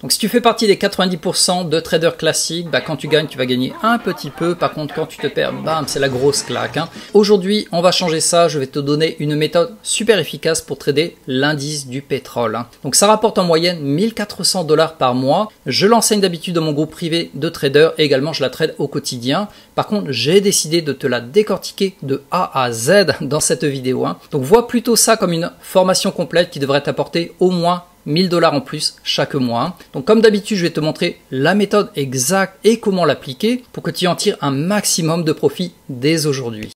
Donc si tu fais partie des 90% de traders classiques, bah, quand tu gagnes, tu vas gagner un petit peu. Par contre, quand tu te perds, bam, c'est la grosse claque. Hein. Aujourd'hui, on va changer ça. Je vais te donner une méthode super efficace pour trader l'indice du pétrole. Hein. Donc ça rapporte en moyenne 1400 $ par mois. Je l'enseigne d'habitude dans mon groupe privé de traders et également je la trade au quotidien. Par contre, j'ai décidé de te la décortiquer de A à Z dans cette vidéo. Hein. Donc vois plutôt ça comme une formation complète qui devrait t'apporter au moins 1000 $ en plus chaque mois. Donc comme d'habitude, je vais te montrer la méthode exacte et comment l'appliquer pour que tu en tires un maximum de profit dès aujourd'hui.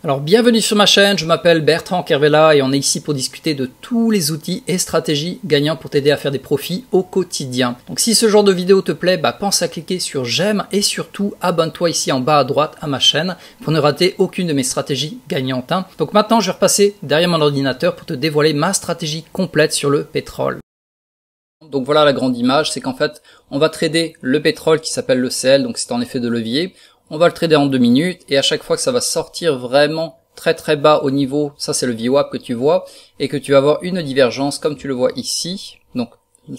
Alors bienvenue sur ma chaîne, je m'appelle Bertrand Kervella et on est ici pour discuter de tous les outils et stratégies gagnants pour t'aider à faire des profits au quotidien. Donc si ce genre de vidéo te plaît, pense à cliquer sur j'aime et surtout abonne-toi ici en bas à droite à ma chaîne pour ne rater aucune de mes stratégies gagnantes. Donc maintenant je vais repasser derrière mon ordinateur pour te dévoiler ma stratégie complète sur le pétrole. Donc voilà la grande image, c'est qu'en fait on va trader le pétrole qui s'appelle le CL, donc c'est en effet de levier. On va le trader en 2 minutes et à chaque fois que ça va sortir vraiment très bas au niveau, ça c'est le VWAP que tu vois, et que tu vas avoir une divergence comme tu le vois ici. Donc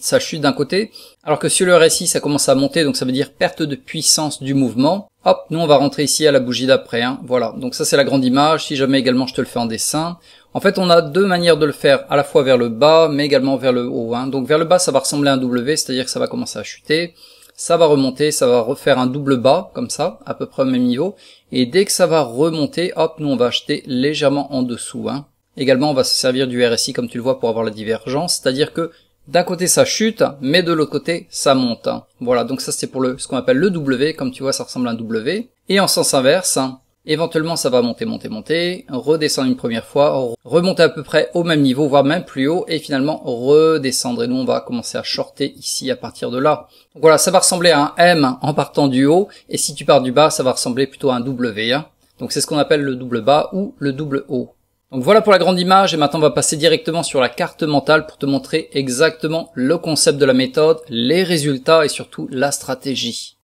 ça chute d'un côté, alors que sur le RSI ça commence à monter, donc ça veut dire perte de puissance du mouvement. Hop, nous on va rentrer ici à la bougie d'après. Hein. Voilà, donc ça c'est la grande image. Si jamais également je te le fais en dessin. En fait on a deux manières de le faire, à la fois vers le bas mais également vers le haut. Hein. Donc vers le bas ça va ressembler à un W, c'est-à-dire que ça va commencer à chuter. Ça va remonter, ça va refaire un double bas, comme ça, à peu près au même niveau. Et dès que ça va remonter, hop, nous on va acheter légèrement en dessous. Hein. Également, on va se servir du RSI, comme tu le vois, pour avoir la divergence. C'est-à-dire que d'un côté, ça chute, mais de l'autre côté, ça monte. Hein. Voilà, donc ça c'est pour ce qu'on appelle le W. Comme tu vois, ça ressemble à un W. Et en sens inverse, hein, éventuellement, ça va monter, redescendre une première fois, remonter à peu près au même niveau, voire même plus haut, et finalement redescendre. Et nous, on va commencer à shorter ici à partir de là. Donc voilà, ça va ressembler à un M en partant du haut, et si tu pars du bas, ça va ressembler plutôt à un W. Hein. Donc c'est ce qu'on appelle le double bas ou le double haut. Donc voilà pour la grande image, et maintenant on va passer directement sur la carte mentale pour te montrer exactement le concept de la méthode, les résultats et surtout la stratégie.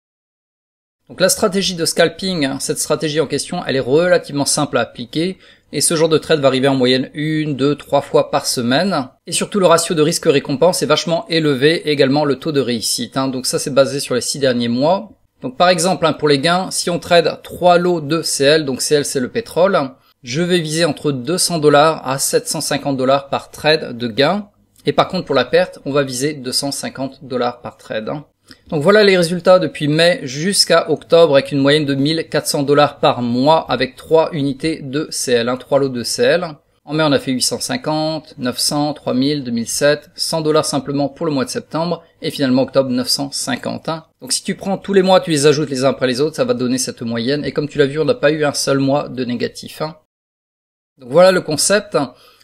Donc la stratégie de scalping, cette stratégie en question, elle est relativement simple à appliquer et ce genre de trade va arriver en moyenne 1, 2, 3 fois par semaine. Et surtout le ratio de risque-récompense est vachement élevé et également le taux de réussite. Donc ça c'est basé sur les 6 derniers mois. Donc par exemple pour les gains, si on trade 3 lots de CL, donc CL c'est le pétrole, je vais viser entre 200 $ à 750 $ par trade de gain. Et par contre pour la perte, on va viser 250 $ par trade. Donc voilà les résultats depuis mai jusqu'à octobre avec une moyenne de 1400 $ par mois avec 3 unités de CL, 3 lots de CL. En mai on a fait 850, 900, 3000, 2007, 100 $ simplement pour le mois de septembre et finalement octobre 950. Donc si tu prends tous les mois, tu les ajoutes les uns après les autres, ça va te donner cette moyenne et comme tu l'as vu on n'a pas eu un seul mois de négatif. Donc voilà le concept.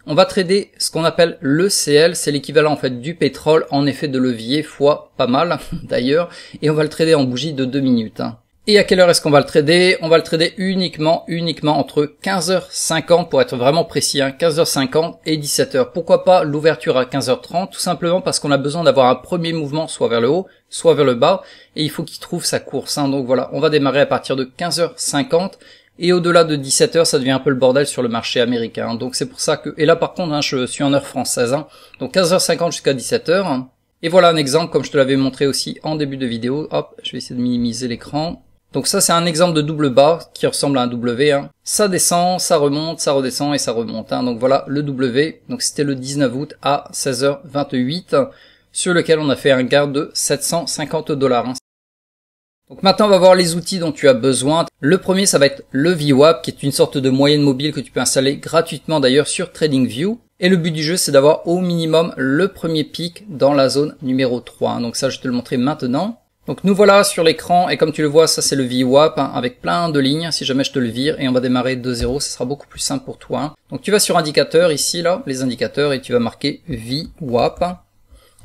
On va trader ce qu'on appelle le CL, c'est l'équivalent en fait du pétrole en effet de levier fois pas mal d'ailleurs, et on va le trader en bougie de 2 minutes. Et à quelle heure est-ce qu'on va le trader? On va le trader uniquement entre 15h50 pour être vraiment précis, 15h50 et 17h. Pourquoi pas l'ouverture à 15h30? Tout simplement parce qu'on a besoin d'avoir un premier mouvement soit vers le haut, soit vers le bas, et il faut qu'il trouve sa course. Donc voilà, on va démarrer à partir de 15h50. Et au-delà de 17h, ça devient un peu le bordel sur le marché américain. Donc c'est pour ça que... Et là par contre, je suis en heure française. Donc 15h50 jusqu'à 17h. Et voilà un exemple, comme je te l'avais montré aussi en début de vidéo. Hop, je vais essayer de minimiser l'écran. Donc ça, c'est un exemple de double bas qui ressemble à un W. Ça descend, ça remonte, ça redescend et ça remonte. Donc voilà le W. Donc c'était le 19 août à 16h28, sur lequel on a fait un gain de 750 $. Donc maintenant on va voir les outils dont tu as besoin. Le premier ça va être le VWAP qui est une sorte de moyenne mobile que tu peux installer gratuitement d'ailleurs sur TradingView. Et le but du jeu c'est d'avoir au minimum le premier pic dans la zone numéro 3. Donc ça je vais te le montrer maintenant. Donc nous voilà sur l'écran et comme tu le vois ça c'est le VWAP avec plein de lignes si jamais je te le vire et on va démarrer de 0, ça sera beaucoup plus simple pour toi. Donc tu vas sur indicateur ici là, les indicateurs et tu vas marquer VWAP.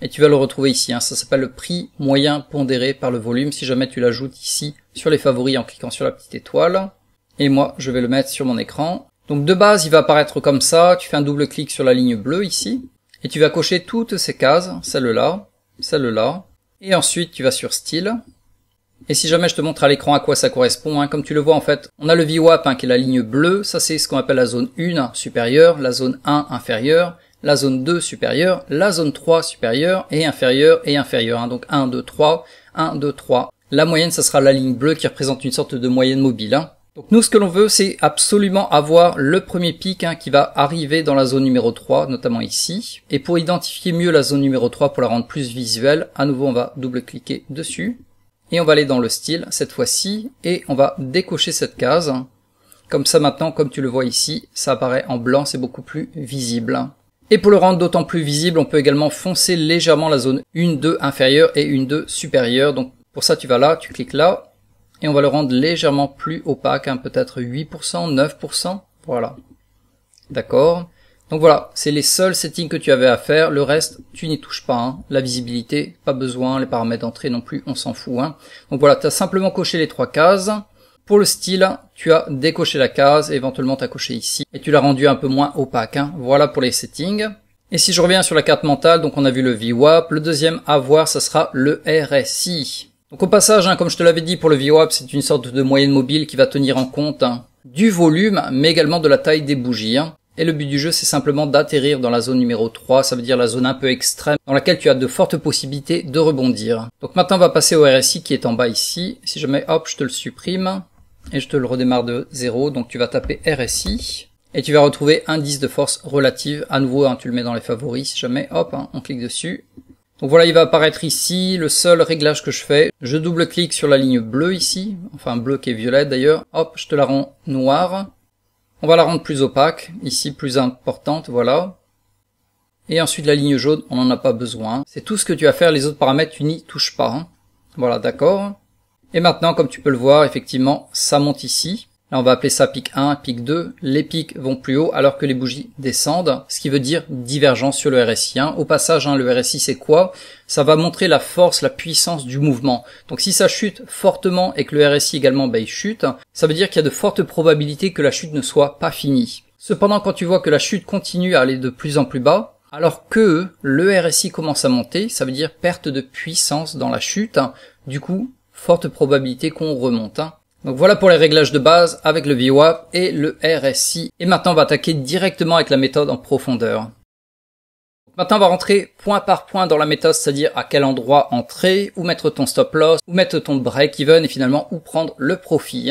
Et tu vas le retrouver ici, ça s'appelle le prix moyen pondéré par le volume, si jamais tu l'ajoutes ici sur les favoris en cliquant sur la petite étoile. Et moi, je vais le mettre sur mon écran. Donc de base, il va apparaître comme ça, tu fais un double clic sur la ligne bleue ici, et tu vas cocher toutes ces cases, celle-là, celle-là, et ensuite tu vas sur style. Et si jamais je te montre à l'écran à quoi ça correspond, comme tu le vois en fait, on a le VWAP qui est la ligne bleue, ça c'est ce qu'on appelle la zone 1 supérieure, la zone 1 inférieure, la zone 2 supérieure, la zone 3 supérieure et inférieure et inférieure. Hein. Donc 1, 2, 3, 1, 2, 3. La moyenne, ça sera la ligne bleue qui représente une sorte de moyenne mobile. Hein. Donc nous, ce que l'on veut, c'est absolument avoir le premier pic qui va arriver dans la zone numéro 3, notamment ici. Et pour identifier mieux la zone numéro 3, pour la rendre plus visuelle, à nouveau, on va double-cliquer dessus. Et on va aller dans le style, cette fois-ci, et on va décocher cette case. Comme ça, maintenant, comme tu le vois ici, ça apparaît en blanc, c'est beaucoup plus visible. Et pour le rendre d'autant plus visible, on peut également foncer légèrement la zone 1, 2 inférieure et 1, 2 supérieure. Donc pour ça, tu vas là, tu cliques là. Et on va le rendre légèrement plus opaque, hein, peut-être 8%, 9%, voilà. D'accord. Donc voilà, c'est les seuls settings que tu avais à faire, le reste, tu n'y touches pas. Hein. La visibilité, pas besoin, les paramètres d'entrée non plus, on s'en fout. Hein. Donc voilà, tu as simplement coché les 3 cases. Pour le style, tu as décoché la case, éventuellement tu as coché ici, et tu l'as rendu un peu moins opaque. Hein. Voilà pour les settings. Et si je reviens sur la carte mentale, donc on a vu le VWAP, le deuxième à voir, ça sera le RSI. Donc au passage, hein, comme je te l'avais dit pour le VWAP, c'est une sorte de moyenne mobile qui va tenir en compte du volume, mais également de la taille des bougies. Hein. Et le but du jeu, c'est simplement d'atterrir dans la zone numéro 3, ça veut dire la zone un peu extrême, dans laquelle tu as de fortes possibilités de rebondir. Donc maintenant, on va passer au RSI qui est en bas ici. Si jamais, hop, je te le supprime, et je te le redémarre de 0, donc tu vas taper RSI, et tu vas retrouver indice de force relative. À nouveau, hein, tu le mets dans les favoris, si jamais, hop, hein, on clique dessus. Donc voilà, il va apparaître ici, le seul réglage que je fais, je double-clique sur la ligne bleue ici, enfin bleu qui est violette d'ailleurs, hop, je te la rends noire. On va la rendre plus opaque, ici plus importante, voilà. Et ensuite la ligne jaune, on n'en a pas besoin. C'est tout ce que tu as à faire, les autres paramètres, tu n'y touches pas. Hein. Voilà, d'accord. Et maintenant, comme tu peux le voir, effectivement, ça monte ici. Là, on va appeler ça pic 1, pic 2. Les pics vont plus haut alors que les bougies descendent, ce qui veut dire divergence sur le RSI. Hein. Au passage, hein, le RSI, c'est quoi? Ça va montrer la force, la puissance du mouvement. Donc si ça chute fortement et que le RSI également il chute, ça veut dire qu'il y a de fortes probabilités que la chute ne soit pas finie. Cependant, quand tu vois que la chute continue à aller de plus en plus bas, alors que le RSI commence à monter, ça veut dire perte de puissance dans la chute. Du coup, forte probabilité qu'on remonte. Hein. Donc voilà pour les réglages de base avec le VWAP et le RSI. Et maintenant, on va attaquer directement avec la méthode en profondeur. Maintenant, on va rentrer point par point dans la méthode, c'est-à-dire à quel endroit entrer, où mettre ton stop loss, où mettre ton break-even et finalement où prendre le profit.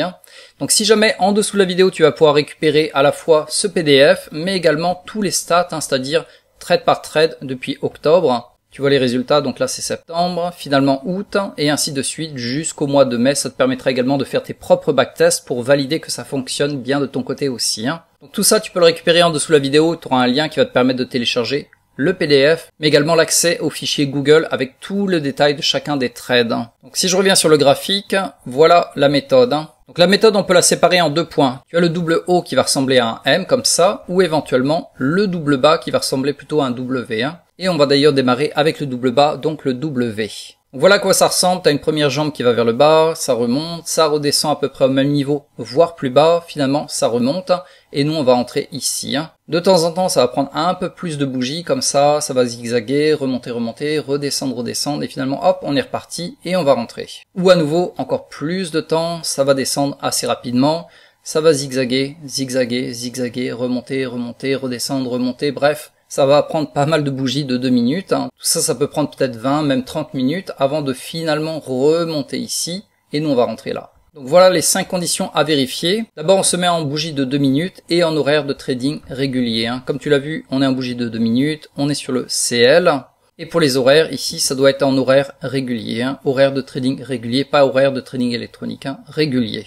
Donc si jamais en dessous de la vidéo, tu vas pouvoir récupérer à la fois ce PDF, mais également tous les stats, c'est-à-dire trade par trade depuis octobre. Tu vois les résultats, donc là c'est septembre, finalement août, et ainsi de suite jusqu'au mois de mai. Ça te permettra également de faire tes propres backtests pour valider que ça fonctionne bien de ton côté aussi. Donc tout ça, tu peux le récupérer en dessous de la vidéo. Tu auras un lien qui va te permettre de télécharger le PDF, mais également l'accès au fichier Google avec tout le détail de chacun des trades. Donc si je reviens sur le graphique, voilà la méthode. Donc la méthode, on peut la séparer en 2 points. Tu as le double haut qui va ressembler à un M comme ça, ou éventuellement le double bas qui va ressembler plutôt à un W. Et on va d'ailleurs démarrer avec le double bas, donc le W. Donc voilà à quoi ça ressemble. Tu as une première jambe qui va vers le bas, ça remonte, ça redescend à peu près au même niveau, voire plus bas, finalement ça remonte, et nous on va entrer ici. De temps en temps, ça va prendre un peu plus de bougies, comme ça va zigzaguer, remonter, remonter, redescendre, et finalement hop, on est reparti, et on va rentrer. Ou à nouveau, encore plus de temps, ça va descendre assez rapidement, ça va zigzaguer, zigzaguer, zigzaguer, remonter, remonter, redescendre, remonter, bref, ça va prendre pas mal de bougies de 2 minutes. Tout ça, ça peut prendre peut-être 20, même 30 minutes avant de finalement remonter ici. Et nous, on va rentrer là. Donc voilà les 5 conditions à vérifier. D'abord, on se met en bougie de 2 minutes et en horaire de trading régulier. Comme tu l'as vu, on est en bougie de 2 minutes. On est sur le CL. Et pour les horaires, ici, ça doit être en horaire régulier. Horaire de trading régulier, pas horaire de trading électronique. Régulier.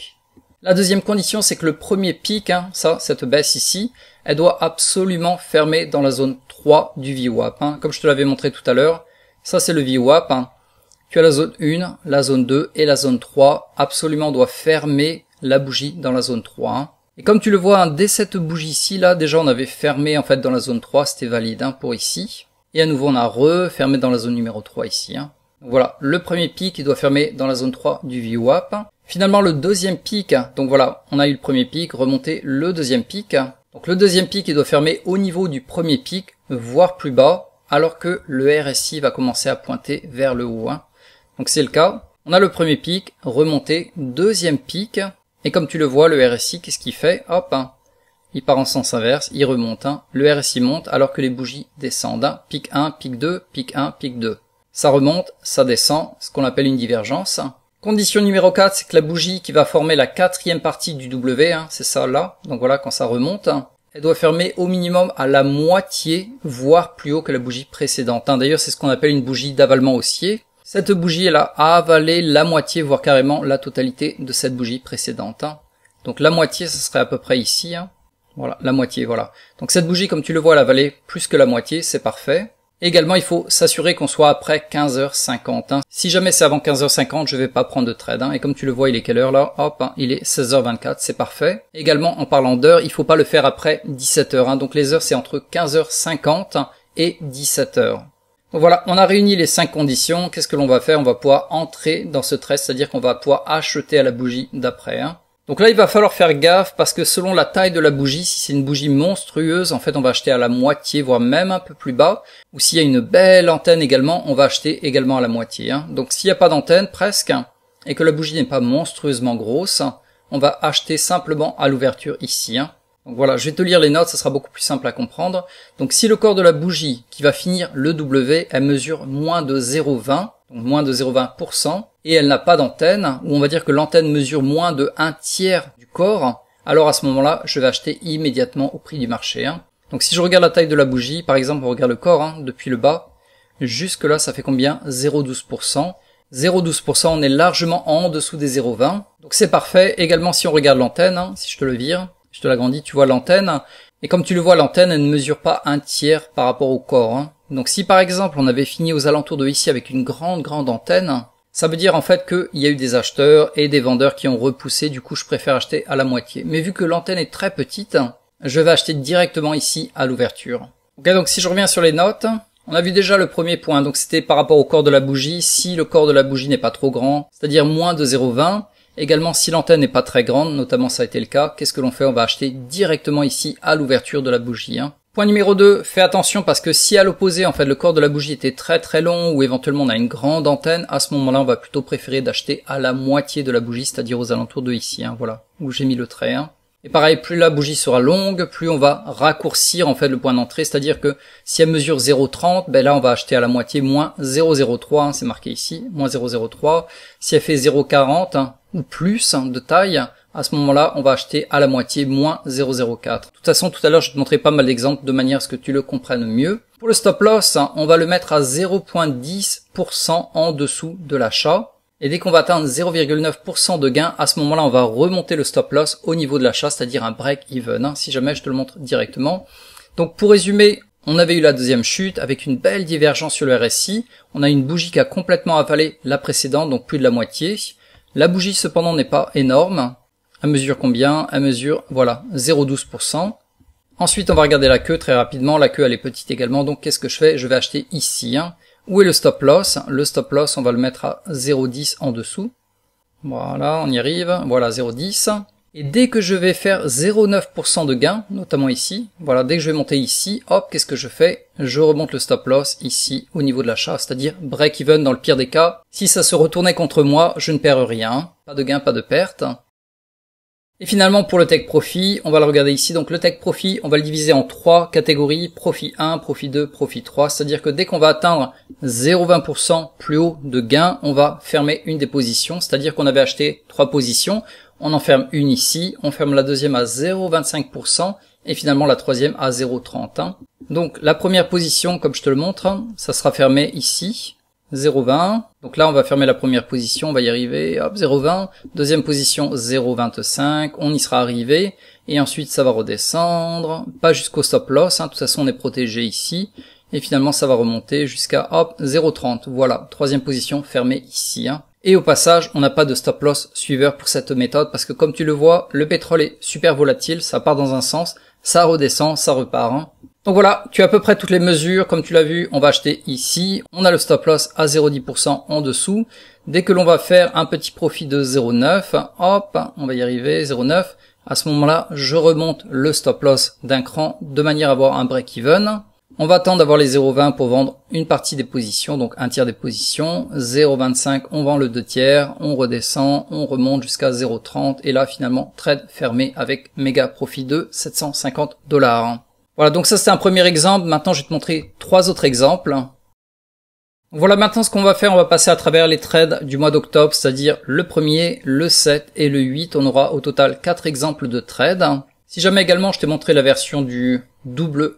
La deuxième condition, c'est que le premier pic, cette baisse ici, elle doit absolument fermer dans la zone 3 du VWAP. Comme je te l'avais montré tout à l'heure, ça c'est le VWAP. Tu as la zone 1, la zone 2 et la zone 3. Absolument, on doit fermer la bougie dans la zone 3. Et comme tu le vois, dès cette bougie ici, là, déjà on avait fermé en fait dans la zone 3, c'était valide pour ici. Et à nouveau, on a refermé dans la zone numéro 3 ici. Donc voilà, le premier pic, il doit fermer dans la zone 3 du VWAP. Finalement, le deuxième pic, donc voilà, on a eu le premier pic, remonter le deuxième pic. Donc le deuxième pic, il doit fermer au niveau du premier pic, voire plus bas, alors que le RSI va commencer à pointer vers le haut. Donc c'est le cas. On a le premier pic, remonter, deuxième pic, et comme tu le vois, le RSI, qu'est-ce qu'il fait? Hop, il part en sens inverse, il remonte, hein. Le RSI monte alors que les bougies descendent, hein. Pic 1, pic 2, pic 1, pic 2. Ça remonte, ça descend, ce qu'on appelle une divergence. Condition numéro 4, c'est que la bougie qui va former la quatrième partie du W, hein, c'est ça là, donc voilà, quand ça remonte, elle doit fermer au minimum à la moitié, voire plus haut que la bougie précédente. Hein. D'ailleurs, c'est ce qu'on appelle une bougie d'avalement haussier. Cette bougie, elle a avalé la moitié, voire carrément la totalité de cette bougie précédente. Hein. Donc la moitié, ce serait à peu près ici. Hein. Voilà, la moitié, voilà. Donc cette bougie, comme tu le vois, elle a avalé plus que la moitié, c'est parfait. Également, il faut s'assurer qu'on soit après 15h50. Hein. Si jamais c'est avant 15h50, je vais pas prendre de trade. Hein. Et comme tu le vois, il est quelle heure là? Hop, hein, il est 16h24, c'est parfait. Également, en parlant d'heures, il faut pas le faire après 17h. Hein. Donc les heures, c'est entre 15h50 et 17h. Donc voilà, on a réuni les 5 conditions. Qu'est-ce que l'on va faire? On va pouvoir entrer dans ce trade, c'est-à-dire qu'on va pouvoir acheter à la bougie d'après. Hein. Donc là, il va falloir faire gaffe parce que selon la taille de la bougie, si c'est une bougie monstrueuse, en fait, on va acheter à la moitié, voire même un peu plus bas. Ou s'il y a une belle antenne également, on va acheter également à la moitié. Hein. Donc s'il n'y a pas d'antenne, presque, et que la bougie n'est pas monstrueusement grosse, on va acheter simplement à l'ouverture ici. Hein. Donc voilà, je vais te lire les notes, ça sera beaucoup plus simple à comprendre. Donc si le corps de la bougie qui va finir le W, elle mesure moins de 0,20, donc moins de 0,20%, et elle n'a pas d'antenne, ou on va dire que l'antenne mesure moins de 1/3 du corps, alors à ce moment-là, je vais acheter immédiatement au prix du marché. Hein. Donc si je regarde la taille de la bougie, par exemple, on regarde le corps, hein, depuis le bas, jusque là, ça fait combien? 0,12%. 0,12%, on est largement en dessous des 0,20. Donc c'est parfait. Également, si on regarde l'antenne, hein, si je te le vire, je te l'agrandis, tu vois l'antenne. Et comme tu le vois, l'antenne, elle ne mesure pas 1/3 par rapport au corps. Hein. Donc si par exemple, on avait fini aux alentours de ici avec une grande antenne, ça veut dire en fait qu'il y a eu des acheteurs et des vendeurs qui ont repoussé, du coup je préfère acheter à la moitié. Mais vu que l'antenne est très petite, je vais acheter directement ici à l'ouverture. Ok, donc si je reviens sur les notes, on a vu déjà le premier point, donc c'était par rapport au corps de la bougie. Si le corps de la bougie n'est pas trop grand, c'est-à-dire moins de 0,20, également si l'antenne n'est pas très grande, notamment ça a été le cas, qu'est-ce que l'on fait? On va acheter directement ici à l'ouverture de la bougie. Hein. Point numéro 2, fais attention parce que si à l'opposé, en fait, le corps de la bougie était très long ou éventuellement on a une grande antenne, à ce moment-là, on va plutôt préférer d'acheter à la moitié de la bougie, c'est-à-dire aux alentours de ici, hein, voilà, où j'ai mis le trait. Hein. Et pareil, plus la bougie sera longue, plus on va raccourcir en fait le point d'entrée, c'est-à-dire que si elle mesure 0,30, ben là on va acheter à la moitié moins 0,03, hein, c'est marqué ici, moins 0,03. Si elle fait 0,40 hein, ou plus hein, de taille, à ce moment-là, on va acheter à la moitié moins 0,04. De toute façon, tout à l'heure, je te montrais pas mal d'exemples de manière à ce que tu le comprennes mieux. Pour le stop loss, hein, on va le mettre à 0,10% en dessous de l'achat. Et dès qu'on va atteindre 0,9% de gain, à ce moment-là, on va remonter le stop loss au niveau de l'achat, c'est-à-dire un break-even, hein, si jamais je te le montre directement. Donc pour résumer, on avait eu la deuxième chute avec une belle divergence sur le RSI. On a une bougie qui a complètement avalé la précédente, donc plus de la moitié. La bougie cependant n'est pas énorme. Elle mesure combien? Elle mesure, voilà, 0,12%. Ensuite, on va regarder la queue très rapidement. La queue, elle est petite également. Donc, qu'est-ce que je fais? Je vais acheter ici. Hein. Où est le stop loss? Le stop loss, on va le mettre à 0,10 en dessous. Voilà, on y arrive. Voilà, 0,10. Et dès que je vais faire 0,9% de gain, notamment ici, voilà, dès que je vais monter ici, hop, qu'est-ce que je fais? Je remonte le stop loss ici, au niveau de l'achat, c'est-à-dire break-even dans le pire des cas. Si ça se retournait contre moi, je ne perds rien. Pas de gain, pas de perte. Et finalement, pour le take profit, on va le regarder ici. Donc le take profit, on va le diviser en 3 catégories. Profit 1, profit 2, profit 3. C'est-à-dire que dès qu'on va atteindre 0,20% plus haut de gain, on va fermer une des positions. C'est-à-dire qu'on avait acheté 3 positions. On en ferme une ici. On ferme la deuxième à 0,25%. Et finalement la troisième à 0,30. Donc la première position, comme je te le montre, ça sera fermé ici. 0,20. Donc là, on va fermer la première position, on va y arriver, hop, 0,20. Deuxième position, 0,25. On y sera arrivé. Et ensuite, ça va redescendre. Pas jusqu'au stop loss, hein. De toute façon, on est protégé ici. Et finalement, ça va remonter jusqu'à, hop, 0,30. Voilà. Troisième position fermée ici, hein. Et au passage, on n'a pas de stop loss suiveur pour cette méthode parce que comme tu le vois, le pétrole est super volatile. Ça part dans un sens, ça redescend, ça repart, hein. Donc voilà, tu as à peu près toutes les mesures, comme tu l'as vu, on va acheter ici, on a le stop loss à 0,10% en dessous. Dès que l'on va faire un petit profit de 0,9, hop, on va y arriver, 0,9, à ce moment-là, je remonte le stop loss d'un cran de manière à avoir un break-even. On va attendre d'avoir les 0,20 pour vendre une partie des positions, donc un tiers des positions. 0,25, on vend le 2 tiers, on redescend, on remonte jusqu'à 0,30 et là finalement trade fermé avec méga profit de 750 $. Voilà, donc ça c'était un premier exemple. Maintenant je vais te montrer 3 autres exemples. Voilà, maintenant ce qu'on va faire, on va passer à travers les trades du mois d'octobre, c'est-à-dire le 1er, le 7 et le 8. On aura au total 4 exemples de trades. Si jamais également je t'ai montré la version du W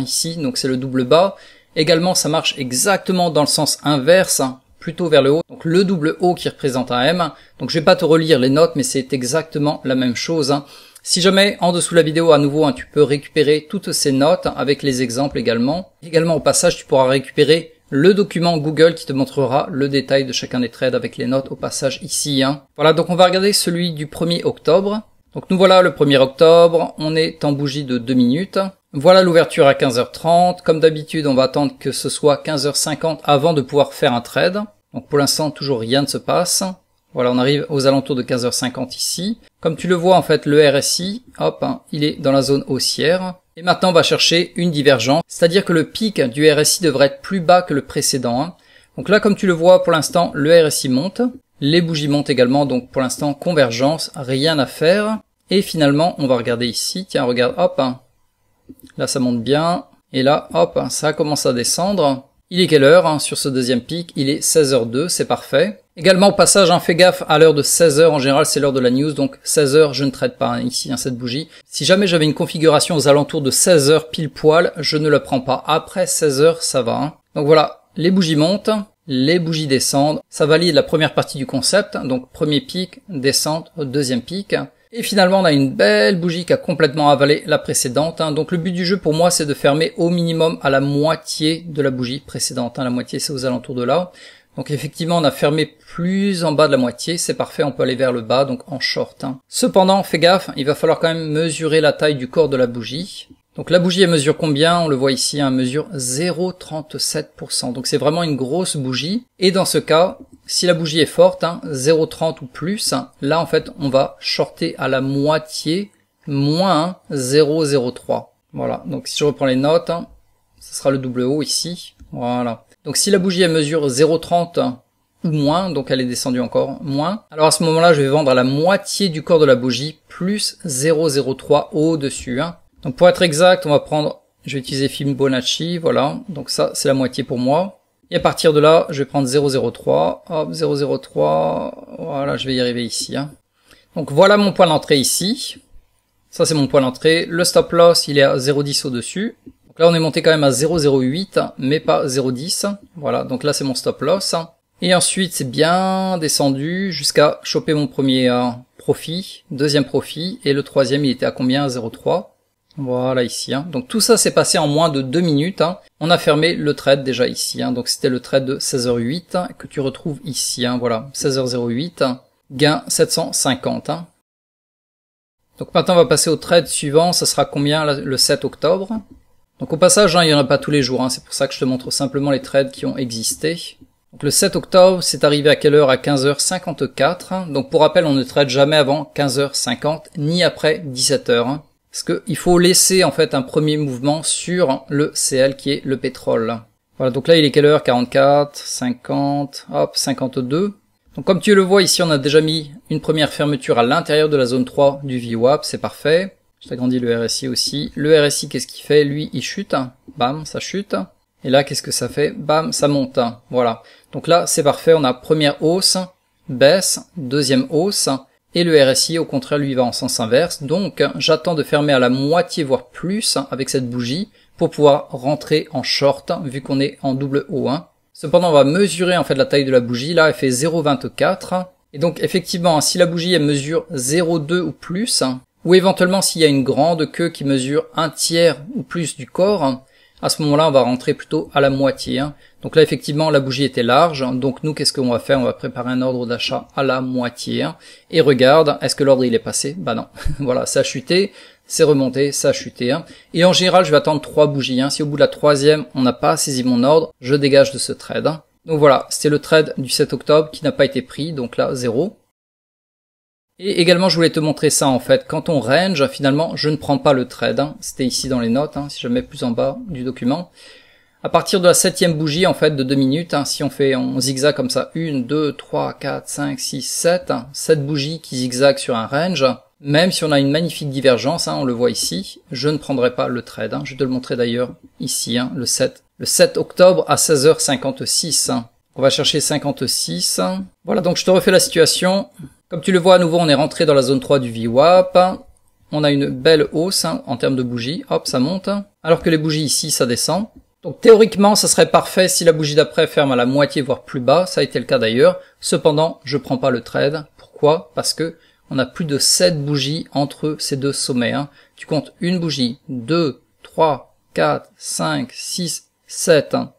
ici, donc c'est le double bas. Également ça marche exactement dans le sens inverse, plutôt vers le haut. Donc le double haut qui représente un M. Donc je vais pas te relire les notes, mais c'est exactement la même chose. Si jamais en dessous de la vidéo à nouveau, tu peux récupérer toutes ces notes avec les exemples également. Également au passage tu pourras récupérer le document Google qui te montrera le détail de chacun des trades avec les notes au passage ici. Voilà, donc on va regarder celui du 1er octobre. Donc nous voilà le 1er octobre, on est en bougie de 2 minutes. Voilà l'ouverture à 15h30. Comme d'habitude, on va attendre que ce soit 15h50 avant de pouvoir faire un trade. Donc pour l'instant, toujours rien ne se passe. Voilà, on arrive aux alentours de 15h50 ici. Comme tu le vois, en fait, le RSI, hop, il est dans la zone haussière. Et maintenant, on va chercher une divergence, c'est-à-dire que le pic du RSI devrait être plus bas que le précédent. Donc là, comme tu le vois, pour l'instant, le RSI monte. Les bougies montent également, donc pour l'instant, convergence, rien à faire. Et finalement, on va regarder ici. Tiens, regarde, hop, là, ça monte bien. Et là, hop, ça commence à descendre. Il est quelle heure sur ce deuxième pic? Il est 16h02, c'est parfait. Également au passage, fais gaffe à l'heure de 16h, en général c'est l'heure de la news, donc 16h je ne trade pas ici cette bougie. Si jamais j'avais une configuration aux alentours de 16h pile poil, je ne la prends pas. Après 16h ça va. Donc voilà, les bougies montent, les bougies descendent, ça valide la première partie du concept, donc premier pic, descente, deuxième pic. Et finalement, on a une belle bougie qui a complètement avalé la précédente. Donc le but du jeu pour moi, c'est de fermer au minimum à la moitié de la bougie précédente. La moitié, c'est aux alentours de là. Donc effectivement, on a fermé plus en bas de la moitié. C'est parfait, on peut aller vers le bas, donc en short. Cependant, fais gaffe, il va falloir quand même mesurer la taille du corps de la bougie. Donc la bougie, elle mesure combien? On le voit ici, elle mesure 0,37%. Donc c'est vraiment une grosse bougie. Et dans ce cas, si la bougie est forte, 0,30 ou plus, là en fait on va shorter à la moitié, moins 0,03. Voilà, donc si je reprends les notes, ce sera le double haut ici. Voilà. Donc si la bougie elle mesure 0,30 ou moins, donc elle est descendue encore moins, alors à ce moment-là je vais vendre à la moitié du corps de la bougie, plus 0,03 au-dessus. Donc pour être exact, on va prendre, je vais utiliser Fibonacci, voilà, donc ça c'est la moitié pour moi. Et à partir de là, je vais prendre 0,03, hop, 0,03, voilà, je vais y arriver ici. Donc voilà mon point d'entrée ici. Ça c'est mon point d'entrée. Le stop loss, il est à 0,10 au-dessus. Donc là on est monté quand même à 0,08, mais pas 0,10. Voilà, donc là c'est mon stop loss. Et ensuite c'est bien descendu jusqu'à choper mon premier profit, deuxième profit, et le troisième il était à combien? 0,3. Voilà ici. Donc tout ça s'est passé en moins de 2 minutes. On a fermé le trade déjà ici. Donc c'était le trade de 16h08 que tu retrouves ici. Voilà, 16h08, gain 750. Donc maintenant on va passer au trade suivant. Ça sera combien le 7 octobre? Donc au passage, il n'y en a pas tous les jours. C'est pour ça que je te montre simplement les trades qui ont existé. Donc le 7 octobre, c'est arrivé à quelle heure? À 15h54. Donc pour rappel, on ne trade jamais avant 15h50 ni après 17h. Parce qu'il faut laisser en fait un premier mouvement sur le CL qui est le pétrole. Voilà, donc là il est quelle heure? 44, 50, hop, 52. Donc comme tu le vois ici, on a déjà mis une première fermeture à l'intérieur de la zone 3 du VWAP, c'est parfait. Je t'agrandis le RSI aussi. Le RSI, qu'est-ce qu'il fait? Lui, il chute. Bam, ça chute. Et là, qu'est-ce que ça fait? Bam, ça monte. Voilà. Donc là, c'est parfait. On a première hausse, baisse, deuxième hausse. Et le RSI, au contraire, lui va en sens inverse. Donc, j'attends de fermer à la moitié, voire plus, avec cette bougie, pour pouvoir rentrer en short, vu qu'on est en double haut. Cependant, on va mesurer en fait la taille de la bougie. Là, elle fait 0,24. Et donc, effectivement, si la bougie, elle mesure 0,2 ou plus, ou éventuellement s'il y a une grande queue qui mesure un tiers ou plus du corps, à ce moment-là, on va rentrer plutôt à la moitié. Donc là, effectivement, la bougie était large. Donc nous, qu'est-ce qu'on va faire? On va préparer un ordre d'achat à la moitié. Et regarde, est-ce que l'ordre il est passé? Bah non. Voilà, ça a chuté, c'est remonté, ça a chuté. Et en général, je vais attendre 3 bougies. Si au bout de la troisième, on n'a pas saisi mon ordre, je dégage de ce trade. Donc voilà, c'était le trade du 7 octobre qui n'a pas été pris. Donc là, 0. Et également, je voulais te montrer ça en fait. Quand on range, finalement, je ne prends pas le trade. Hein. C'était ici dans les notes, hein, si je mets plus en bas du document. À partir de la 7e bougie, en fait, de 2 minutes, hein, si on fait en zigzag comme ça, 1, 2, 3, 4, 5, 6, 7, hein, 7 bougies qui zigzaguent sur un range, même si on a une magnifique divergence, hein, on le voit ici, je ne prendrai pas le trade. Hein. Je vais te le montrer d'ailleurs ici, hein, le 7 octobre à 16h56. Hein. On va chercher 56. Voilà, donc je te refais la situation. Comme tu le vois, à nouveau, on est rentré dans la zone 3 du VWAP. On a une belle hausse hein, en termes de bougies. Hop, ça monte. Alors que les bougies ici, ça descend. Donc théoriquement, ça serait parfait si la bougie d'après ferme à la moitié, voire plus bas. Ça a été le cas d'ailleurs. Cependant, je prends pas le trade. Pourquoi? Parce que on a plus de 7 bougies entre ces deux sommets. Hein. Tu comptes une bougie, 2, 3, 4, 5, 6, 7. Hein.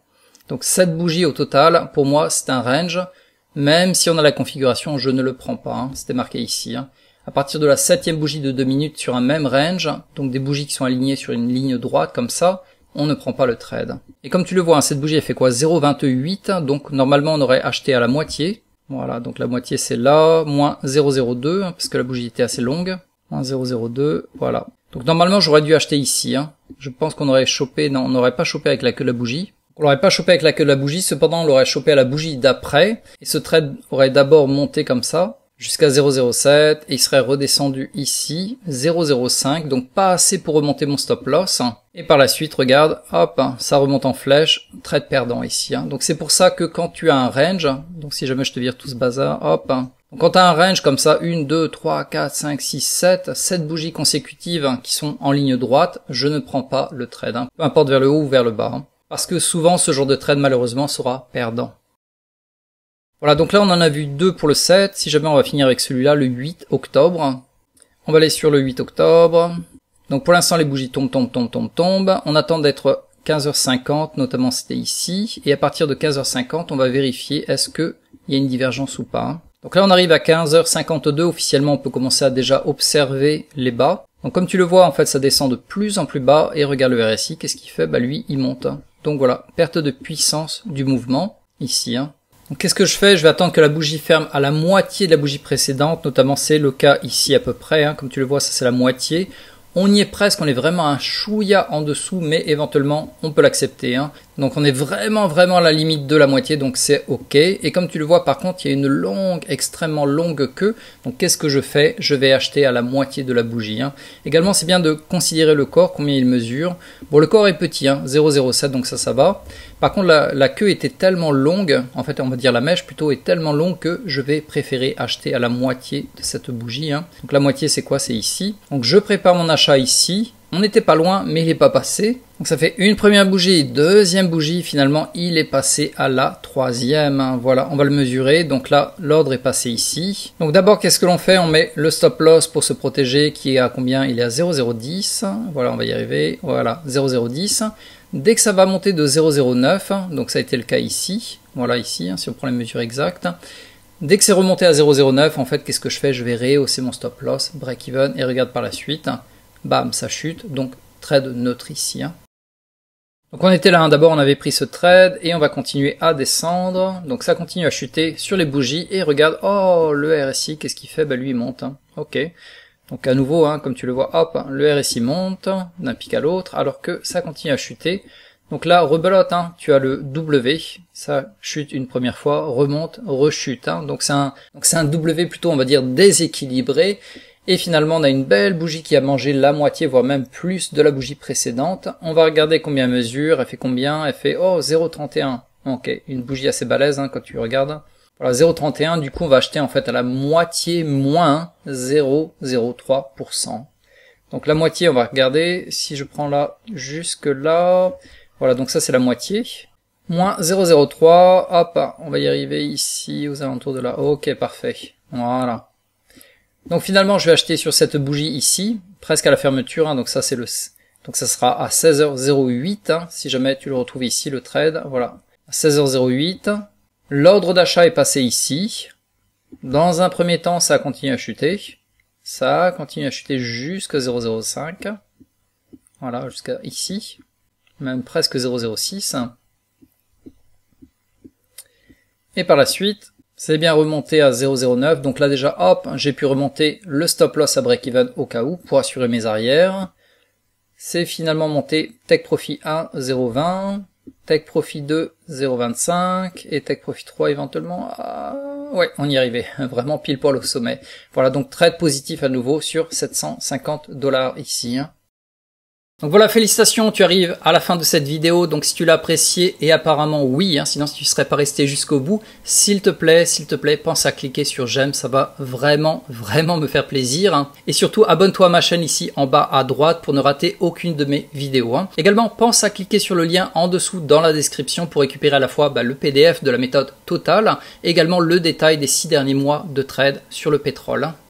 Donc 7 bougies au total. Pour moi, c'est un range. Même si on a la configuration, je ne le prends pas. Hein. C'était marqué ici. Hein. À partir de la 7e bougie de 2 minutes sur un même range, donc des bougies qui sont alignées sur une ligne droite comme ça, on ne prend pas le trade. Et comme tu le vois, hein, cette bougie elle fait quoi? 0,28, donc normalement on aurait acheté à la moitié. Voilà, donc la moitié c'est là, moins 0,02, hein, parce que la bougie était assez longue. Moins 0,02, voilà. Donc normalement j'aurais dû acheter ici. Hein. Je pense qu'on aurait chopé, non, on n'aurait pas chopé avec la queue de la bougie. On l'aurait pas chopé avec la queue de la bougie, cependant on l'aurait chopé à la bougie d'après, et ce trade aurait d'abord monté comme ça, jusqu'à 0,07, et il serait redescendu ici, 0,05, donc pas assez pour remonter mon stop loss, et par la suite, regarde, hop, ça remonte en flèche, trade perdant ici, donc c'est pour ça que quand tu as un range, donc si jamais je te vire tout ce bazar, hop, donc quand tu as un range comme ça, 1, 2, 3, 4, 5, 6, 7 bougies consécutives qui sont en ligne droite, je ne prends pas le trade, peu importe vers le haut ou vers le bas. Parce que souvent, ce genre de trade, malheureusement, sera perdant. Voilà, donc là, on en a vu 2 pour le 7. Si jamais on va finir avec celui-là, le 8 octobre. On va aller sur le 8 octobre. Donc pour l'instant, les bougies tombent. On attend d'être 15h50, notamment c'était ici. Et à partir de 15h50, on va vérifier est-ce qu'il y a une divergence ou pas. Donc là, on arrive à 15h52. Officiellement, on peut commencer à déjà observer les bas. Donc comme tu le vois, en fait, ça descend de plus en plus bas. Et regarde le RSI, qu'est-ce qu'il fait? Bah lui, il monte. Donc voilà, perte de puissance du mouvement, ici. Hein. Donc qu'est-ce que je fais? Je vais attendre que la bougie ferme à la moitié de la bougie précédente, notamment c'est le cas ici à peu près. Hein. Comme tu le vois, ça c'est la moitié. On y est presque, on est vraiment un chouïa en dessous, mais éventuellement, on peut l'accepter. Hein. Donc on est vraiment à la limite de la moitié, donc c'est ok. Et comme tu le vois, par contre, il y a une longue, extrêmement longue queue. Donc qu'est-ce que je fais? Je vais acheter à la moitié de la bougie. Hein. Également, c'est bien de considérer le corps, combien il mesure. Bon, le corps est petit, hein, 0,07, donc ça va. Par contre, la queue était tellement longue, en fait, on va dire la mèche plutôt, est tellement longue que je vais préférer acheter à la moitié de cette bougie. Hein. Donc la moitié, c'est quoi? C'est ici. Donc je prépare mon achat ici. On n'était pas loin, mais il n'est pas passé. Donc ça fait une première bougie, deuxième bougie, finalement il est passé à la troisième. Voilà, on va le mesurer. Donc là, l'ordre est passé ici. Donc d'abord, qu'est-ce que l'on fait? On met le stop loss pour se protéger, qui est à combien? Il est à 0,010. Voilà, on va y arriver. Voilà, 0,010. Dès que ça va monter de 0,09, donc ça a été le cas ici. Voilà, ici, si on prend les mesures exactes. Dès que c'est remonté à 0,09, en fait, qu'est-ce que je fais? Je vais rehausser mon stop loss, break even, et regarde par la suite. Bam, ça chute, donc trade neutre ici. Hein. Donc on était là, hein. D'abord on avait pris ce trade et on va continuer à descendre. Donc ça continue à chuter sur les bougies et regarde, oh le RSI, qu'est-ce qu'il fait? Bah lui il monte, hein. Ok. Donc à nouveau, hein, comme tu le vois, hop, le RSI monte d'un pic à l'autre alors que ça continue à chuter. Donc là, rebelote, hein, tu as le W, ça chute une première fois, remonte, rechute. Hein. Donc c'est un W plutôt, on va dire, déséquilibré. Et finalement, on a une belle bougie qui a mangé la moitié, voire même plus de la bougie précédente. On va regarder combien elle mesure. Elle fait combien? Elle fait, oh, 0,31. Ok, une bougie assez balèze hein, quand tu regardes. Voilà, 0,31. Du coup, on va acheter en fait à la moitié moins 0,03%. Donc la moitié, on va regarder. Si je prends là, jusque là. Voilà, donc ça c'est la moitié. Moins 0,03. Hop, on va y arriver ici, aux alentours de là. Ok, parfait. Voilà. Donc finalement, je vais acheter sur cette bougie ici, presque à la fermeture, hein, donc ça c'est donc ça sera à 16h08, hein, si jamais tu le retrouves ici, le trade, voilà, à 16h08. L'ordre d'achat est passé ici. Dans un premier temps, ça continue à chuter. Ça continue à chuter jusqu'à 0,05. Voilà, jusqu'à ici. Même presque 0,06. Et par la suite, C'est bien remonté à 0,09. Donc là déjà, hop, j'ai pu remonter le stop loss à break-even au cas où pour assurer mes arrières. C'est finalement monté Take Profit 1, 0,20. Take Profit 2, 0,25. Et Take Profit 3 éventuellement. Ouais, on y arrivait. Vraiment pile poil au sommet. Voilà, donc trade positif à nouveau sur 750 $ ici. Donc voilà, félicitations, tu arrives à la fin de cette vidéo. Donc si tu l'as apprécié, et apparemment oui, sinon si tu ne serais pas resté jusqu'au bout, s'il te plaît, pense à cliquer sur j'aime, ça va vraiment me faire plaisir. Et surtout, abonne-toi à ma chaîne ici en bas à droite pour ne rater aucune de mes vidéos. Également, pense à cliquer sur le lien en dessous dans la description pour récupérer à la fois le PDF de la méthode totale, et également le détail des 6 derniers mois de trade sur le pétrole.